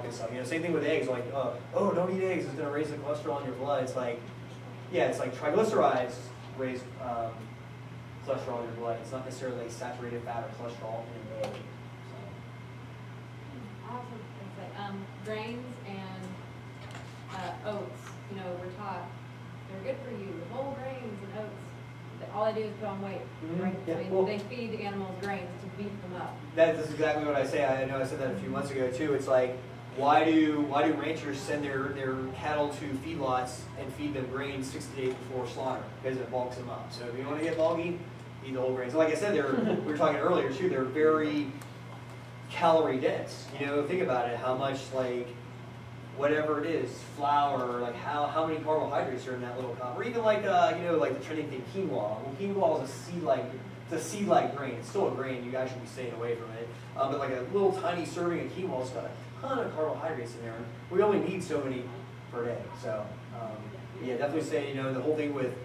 milk and stuff. You know, same thing with eggs. Like, oh, don't eat eggs. It's going to raise the cholesterol in your blood. It's like, yeah, it's like triglycerides raise cholesterol in your blood. It's not necessarily like saturated fat or cholesterol in an egg. I also think that grains and oats, you know, we're taught they're good for you. Whole grains and oats, all they do is put on weight. Right? Yeah, I mean, well, they feed the animals grains to beef them up. That's exactly what I say. I know I said that a few months ago too. It's like, why do ranchers send their cattle to feedlots and feed them grains 60 days before slaughter? Because it bulks them up. So if you want to get bulky, eat the whole grains. Like I said, we were talking earlier too. They're very calorie dense. You know, think about it. How much like whatever it is, flour, like how many carbohydrates are in that little cup, or even like you know, like the trending thing, quinoa. Well, quinoa is a seed-like grain. It's still a grain. You guys should be staying away from it. But like a little tiny serving of quinoa's got a ton of carbohydrates in there. And we only need so many per day. So yeah, definitely say, you know, the whole thing with,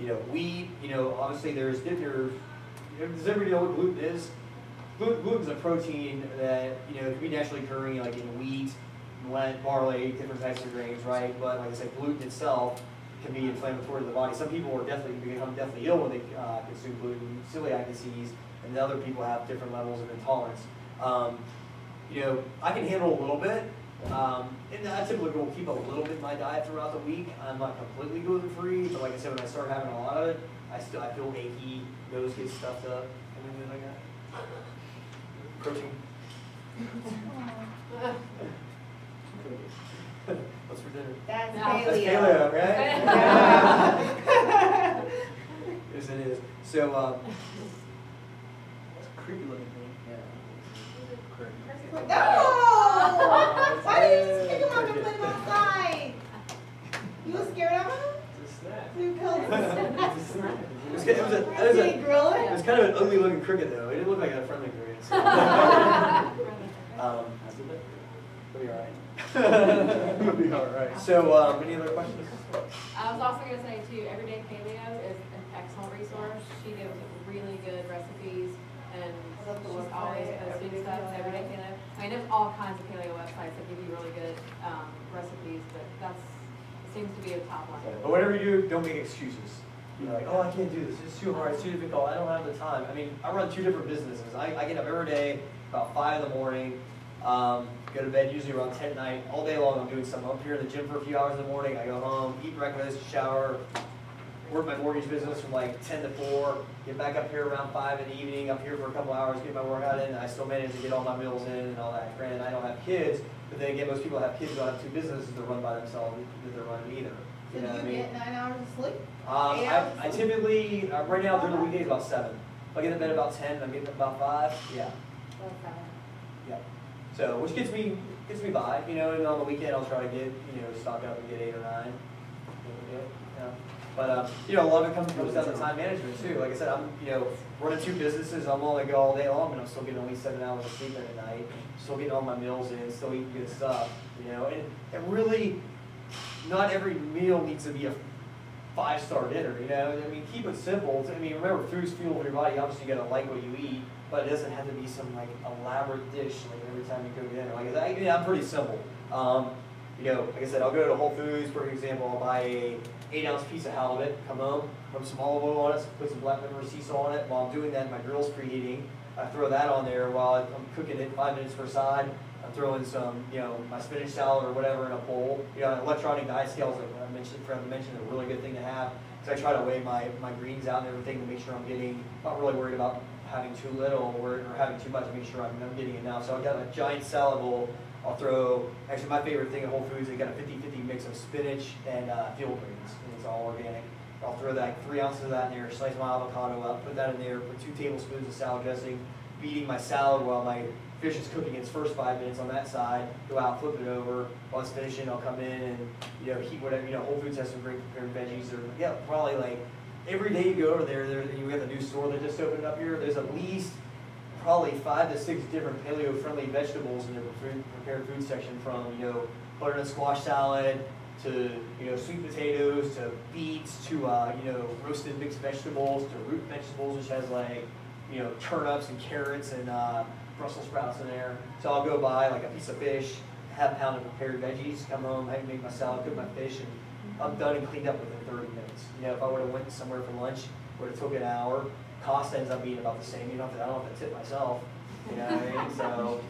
you know, wheat. You know, obviously does everybody know what gluten is? Gluten is a protein that, you know, can be naturally occurring like in wheat, millet, barley, different types of grains, right? But like I said, gluten itself can be inflammatory to the body. Some people become deathly ill when they consume gluten, celiac disease, and other people have different levels of intolerance. You know, I can handle a little bit, and I typically will keep a little bit in my diet throughout the week. I'm not completely gluten-free, but like I said, when I start having a lot of it, I feel achy, nose gets stuffed up, anything like that. Protein. What's for dinner? That's paleo. That's paleo, right? Yeah. Yes, it is. So, that's a creepy looking thing. Yeah. No! Why did you just pick him up and put him outside? You was scared of him? It's a snack. You killed him. It Did he grill it? was kind of an ugly looking cricket though. It didn't look like a friendly cricket. So. It'll be alright. It'll be alright. So, any other questions? I was also going to say too, Everyday Paleo is an excellent resource. She gives really good recipes, and she's always posting stuff. Everyday Paleo. I mean, there's all kinds of paleo websites that give you really good recipes, but it seems to be a top one. But whatever you do, don't make excuses. You're like, oh, I can't do this. It's too hard. It's too difficult. I don't have the time. I mean, I run 2 different businesses. I get up every day about 5 in the morning. Go to bed usually around 10 at night. All day long I'm doing something. I'm up here in the gym for a few hours in the morning. I go home, eat breakfast, shower, work my mortgage business from like 10 to 4, get back up here around 5 in the evening, up here for a couple hours, get my workout in, and I still manage to get all my meals in and all that. Granted, I don't have kids, but then again, most people have kids who don't have 2 businesses that run by themselves that they're running either. So do you get 9 hours of sleep? I typically, right now during the weekdays about 7. If I get to bed about 10, I'm getting up about 5, yeah. Yeah. So, which gets me by, you know, and on the weekend I'll try to get, you know, stock up and get 8 or 9. Yeah. But, you know, a lot of it comes down to time management too. Like I said, I'm, you know, running 2 businesses, I'm on the go all day long, but I'm still getting only 7 hours of sleep at night. Still getting all my meals in, still eating good stuff, you know, and really, not every meal needs to be a 5-star dinner, you know. I mean, keep it simple. I mean, remember, food's fuel for your body. Obviously, you got to like what you eat, but it doesn't have to be some like elaborate dish like every time you cook dinner. Like I'm pretty simple. You know, like I said, I'll go to Whole Foods, for example. I'll buy a 8-ounce piece of halibut. Come home, put some olive oil on it, put some black pepper, sea salt on it. While I'm doing that, my grill's preheating. I throw that on there while I'm cooking it. 5 minutes per side. I'm throwing some, you know, my spinach salad or whatever in a bowl. You know, electronic diet scales, like I forgot to mention, a really good thing to have. Because I try to weigh my greens out and everything to make sure I'm getting, not really worried about having too little or having too much to make sure I'm getting enough. So I've got a giant salad bowl. I'll throw, actually my favorite thing at Whole Foods, they got a 50-50 mix of spinach and field greens, and it's all organic. I'll throw that 3 ounces of that in there, slice my avocado up, put that in there, put 2 tablespoons of salad dressing, beating my salad while my fish is cooking its first 5 minutes on that side, go out, flip it over. While it's finishing, I'll come in and, you know, heat whatever. You know, Whole Foods has some great prepared veggies. Or yeah, probably like every day you go over there, you have a new store that just opened up here. There's at least probably 5 to 6 different paleo-friendly vegetables in their prepared food section, from, you know, butternut squash salad to, you know, sweet potatoes to beets to, you know, roasted mixed vegetables to root vegetables, which has like, you know, turnips and carrots and Brussels sprouts in there. So I'll go buy like a piece of fish, half pound of prepared veggies, come home, I make my salad, cook my fish, and I'm done and cleaned up within 30 minutes. You know, if I would have went somewhere for lunch, would have took an hour. Cost ends up being about the same. You know, I don't have to tip myself. You know what I mean? So,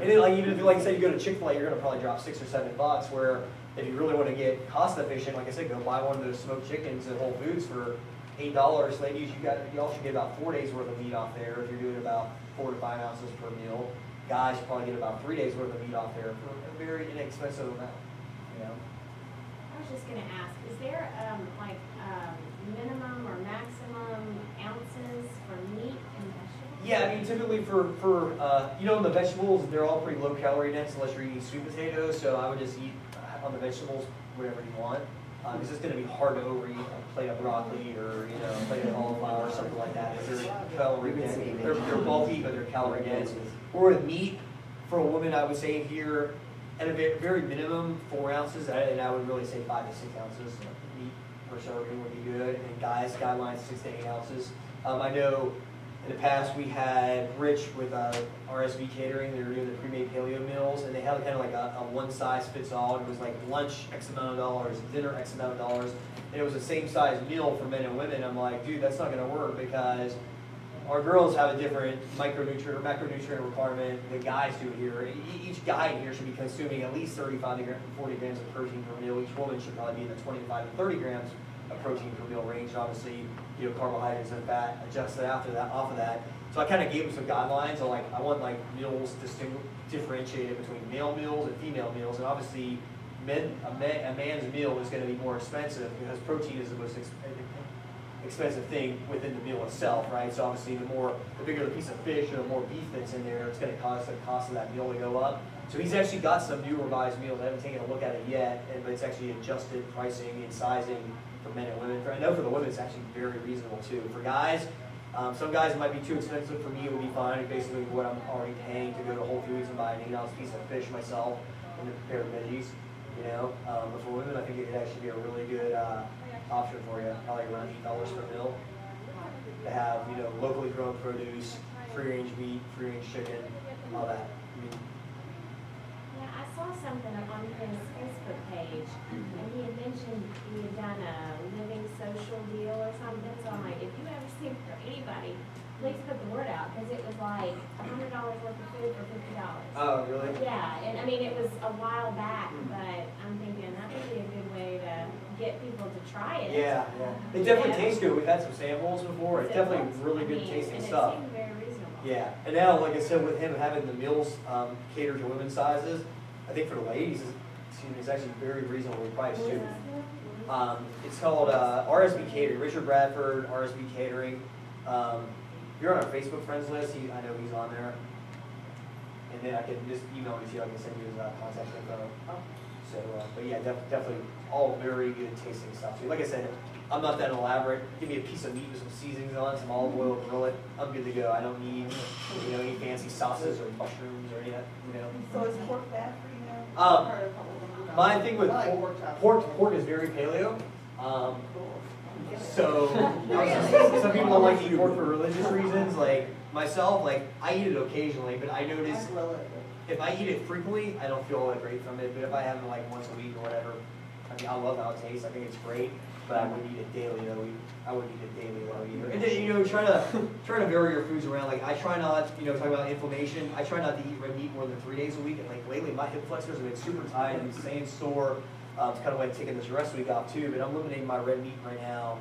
and then, like, even if you, like, say you go to Chick-fil-A, you're gonna probably drop $6 or $7. Where if you really want to get cost efficient, like I said, go buy one of those smoked chickens at Whole Foods for $8. Ladies, you all should get about 4 days worth of meat off there if you're doing about 4 to 5 ounces per meal. Guys, you probably get about 3 days worth of meat off there for a very inexpensive amount. You know. I was just going to ask, is there like minimum or maximum ounces for meat and vegetables? Yeah, I mean, typically for you know, the vegetables, they're all pretty low calorie dense unless you're eating sweet potatoes. So I would just eat on the vegetables whatever you want. It's just going to be hard to overeat a plate of broccoli or, you know, a plate of cauliflower or something like that. If they're calorie dense, they're bulky, but they're calorie dense. Or with meat, for a woman, I would say here, at a very minimum, 4 ounces, and I would really say 5 to 6 ounces of meat per serving would be good. And guys, guidelines 6 to 8 ounces. I know in the past we had Rich with RSV Catering. They were doing the pre-made paleo meals, and they had kind of like a one-size-fits-all. It was like lunch X amount of dollars, dinner X amount of dollars, and it was the same size meal for men and women. I'm like, dude, that's not going to work because our girls have a different micronutrient or macronutrient requirement than guys do here. Each guy in here should be consuming at least 35 to 40 grams of protein per meal. Each woman should probably be in the 25 to 30 grams of protein per meal range. Obviously, you know, carbohydrates and fat adjusted off of that. So I kind of gave them some guidelines on, like, I want like meals differentiated between male meals and female meals, and obviously a man's meal is going to be more expensive because protein is the most expensive thing within the meal itself, right? So obviously the bigger the piece of fish or the more beef that's in there, it's going to cause the cost of that meal to go up. So he's actually got some new revised meals. I haven't taken a look at it yet, but it's actually adjusted pricing and sizing for men and women. I know for the women it's actually very reasonable too. For guys, some guys it might be too expensive. For me, it would be fine. Basically, what I'm already paying to go to Whole Foods and buy an 8-ounce piece of fish myself and the prepared veggies. You know, but for women, I think it could actually be a really good option for you. Probably around $8 per meal to have, you know, locally grown produce, free-range meat, free-range chicken, all that. I mean, yeah, I saw something on his Facebook page, and he had mentioned he had done a living social deal or something. So I'm like, if you ever see it for anybody, please put the word out, because it was like $100 worth of food for $50. Oh, really? Yeah, and I mean, it was a while back, but I'm thinking that would be a good way to get people to try it. Yeah, yeah. It definitely tastes good. We've had some samples before. It's definitely really good tasting stuff. It seemed very reasonable. Yeah, and now, like I said, with him having the meals catered to women's sizes, I think for the ladies, it's actually very reasonably priced too. It's called RSV Catering. Richard Bradford, RSV Catering. If you're on our Facebook friends list, I know he's on there. And then I can just email me to you. I can send you his contact info. So, but yeah, definitely all very good tasting stuff. So, like I said, I'm not that elaborate. Give me a piece of meat with some seasonings on it, some olive oil, grill it. I'm good to go. I don't need, you know, any fancy sauces or mushrooms or any of that. You know. So is pork bad for you now? My thing with pork is very paleo. So some people don't like to eat pork for religious reasons. Like myself, like I eat it occasionally, but I notice if I eat it frequently, I don't feel all that great from it. But if I have it like once a week or whatever, I mean, I love how it tastes. I think it's great, but I wouldn't eat it daily though. I wouldn't eat it daily though either. And then, you know, try to vary your foods around. Like I try not, you know, talking about inflammation. I try not to eat red meat more than 3 days a week. And like lately, my hip flexors have been super tight and staying sore. It's kind of like taking this rest week off too. But I'm eliminating my red meat right now.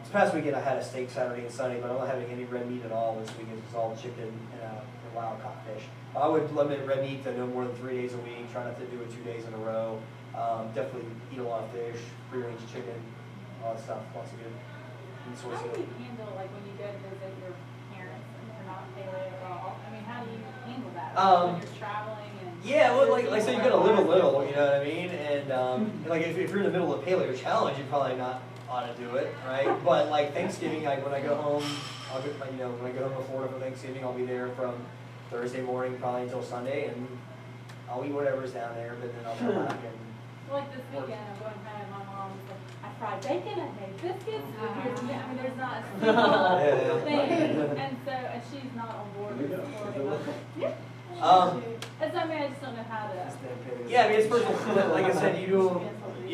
This past weekend I had a steak Saturday and Sunday, but I'm not having any red meat at all this weekend. It's all chicken and wild caught fish. I would limit red meat to no more than 3 days a week. Try not to do it 2 days in a row. Definitely eat a lot of fish, free-range chicken, all that stuff. Lots of good meat sources. How do you handle, like, when you go to visit your parents and they're not paleo at all? I mean, how do you handle that? When you're traveling and... Yeah, well, like I said, you gotta live a little, you know what I mean? And like if you're in the middle of a paleo challenge, you're probably not ought to do it, right? But like Thanksgiving, like when I go home, when I go home to Florida for Thanksgiving, I'll be there from Thursday morning probably until Sunday, and I'll eat whatever's down there, but then I'll come back and... Well, like this weekend, I'm going home and my mom was like, I fried bacon, I made biscuits, I mean, there's not a single thing. And she's not on board with it. And so I mean, I just don't know how to Yeah, I mean, it's personal. Like I said, you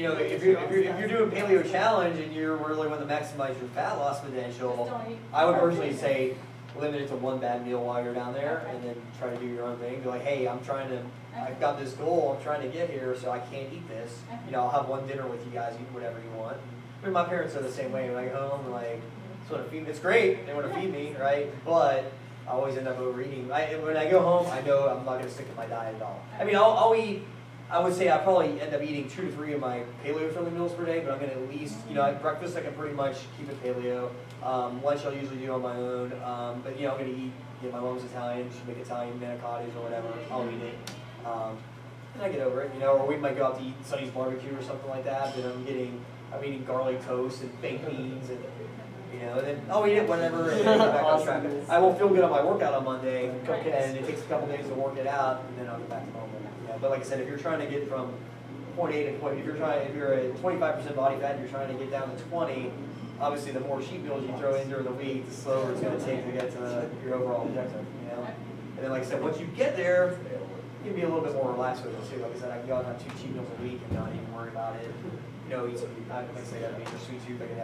know, if you're doing paleo challenge and you're really want to maximize your fat loss potential, I would personally say limit it to one bad meal while you're down there, and then try to do your own thing. Be like, hey, I've got this goal, I'm trying to get here, so I can't eat this. You know, I'll have one dinner with you guys, eat whatever you want. I mean, my parents are the same way. When I go home, like, just want to feed me. It's great, they want to feed me, right? But I always end up overeating. When I go home, I know I'm not going to stick to my diet at all. I mean, I'll eat. I would say I probably end up eating 2 to 3 of my paleo-friendly meals per day, but I'm going to at least, you know, at breakfast I can pretty much keep it paleo. Lunch I'll usually do on my own, but you know, I'm going to eat, you know, my mom's Italian, she make Italian manicottis or whatever, I'll eat it. And I get over it, you know, or we might go out to eat Sonny's barbecue or something like that, but I'm eating garlic toast and baked beans and, you know, and then I'll eat it whenever and then get back on track. I won't feel good on my workout on Monday, and it takes a couple days to work it out, and then I'll get back to normal. But like I said, if you're trying to get from point A to point, if you're at 25% body fat and you're trying to get down to 20, obviously the more cheat meals you throw in during the week, the slower it's going to take to get to your overall objective. You know, and then like I said, once you get there, you can be a little bit more relaxed with it too. Like I said, I can go out and have 2 cheat meals a week and not even worry about it. You know, eat some, like I say, I mean, your sweet tooth, I can have